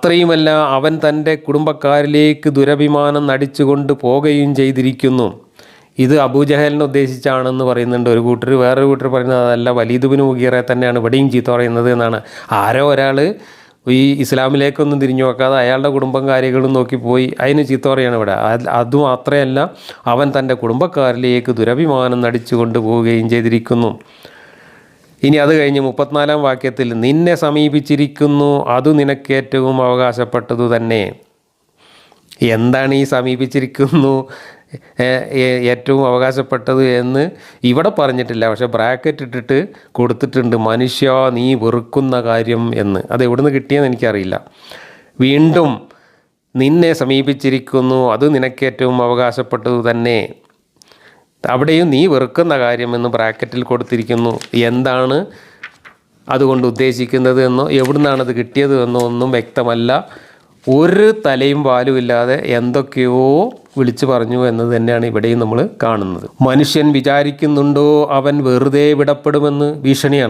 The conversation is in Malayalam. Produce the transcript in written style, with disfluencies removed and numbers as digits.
അത്രയുമല്ല, അവൻ തൻ്റെ കുടുംബക്കാരിലേക്ക് ദുരഭിമാനം നടിച്ചുകൊണ്ട് പോകുകയും ചെയ്തിരിക്കുന്നു. ഇത് അബൂജഹലിനെ ഉദ്ദേശിച്ചാണെന്ന് പറയുന്നുണ്ട് ഒരു കൂട്ടർ. വേറൊരു കൂട്ടർ പറയുന്നത് അതല്ല, വലീദ് ബിൻ മുഗീറയെ തന്നെയാണ് ഇവിടെയും ചീത്ത പറയുന്നത് എന്നാണ്. ആരോ ഒരാൾ ഈ ഇസ്ലാമിലേക്കൊന്നും തിരിഞ്ഞു നോക്കാതെ അയാളുടെ കുടുംബം കാര്യങ്ങളും നോക്കിപ്പോയി അതിന് ചീത്ത പറയുകയാണ് ഇവിടെ. അതുമാത്രമല്ല, അവൻ തൻ്റെ കുടുംബക്കാരിലേക്ക് ദുരഭിമാനം നടിച്ചുകൊണ്ട് പോവുകയും ചെയ്തിരിക്കുന്നു. ഇനി അത് കഴിഞ്ഞ് 34-ാം വാക്യത്തിൽ നിന്നെ സമീപിച്ചിരിക്കുന്നു, അത് നിനക്കേറ്റവും അവകാശപ്പെട്ടതു തന്നെ. എന്താണ് ഈ സമീപിച്ചിരിക്കുന്നു ഏറ്റവും അവകാശപ്പെട്ടത് എന്ന് ഇവിടെ പറഞ്ഞിട്ടില്ല, പക്ഷെ ബ്രാക്കറ്റ് ഇട്ടിട്ട് കൊടുത്തിട്ടുണ്ട്, മനുഷ്യ നീ വെറുക്കുന്ന കാര്യം എന്ന്. അത് എവിടുന്ന് കിട്ടിയെന്ന് എനിക്കറിയില്ല. വീണ്ടും നിന്നെ സമീപിച്ചിരിക്കുന്നു, അത് നിനക്കേറ്റവും അവകാശപ്പെട്ടത് തന്നെ. അവിടെയും നീ വെറുക്കുന്ന കാര്യം എന്ന് ബ്രാക്കറ്റിൽ കൊടുത്തിരിക്കുന്നു. എന്താണ് അതുകൊണ്ട് ഉദ്ദേശിക്കുന്നത് എന്നോ എവിടുന്നാണത് കിട്ടിയത് എന്നോ ഒന്നും വ്യക്തമല്ല. ഒരു തലയും വാലും ഇല്ലാതെ എന്തൊക്കെയോ വിളിച്ചു പറഞ്ഞു എന്നത് തന്നെയാണ് ഇവിടെയും നമ്മൾ കാണുന്നത്. മനുഷ്യൻ വിചാരിക്കുന്നുണ്ടോ അവൻ വെറുതെ വിടപ്പെടുമെന്ന്? ഭീഷണിയാണ്.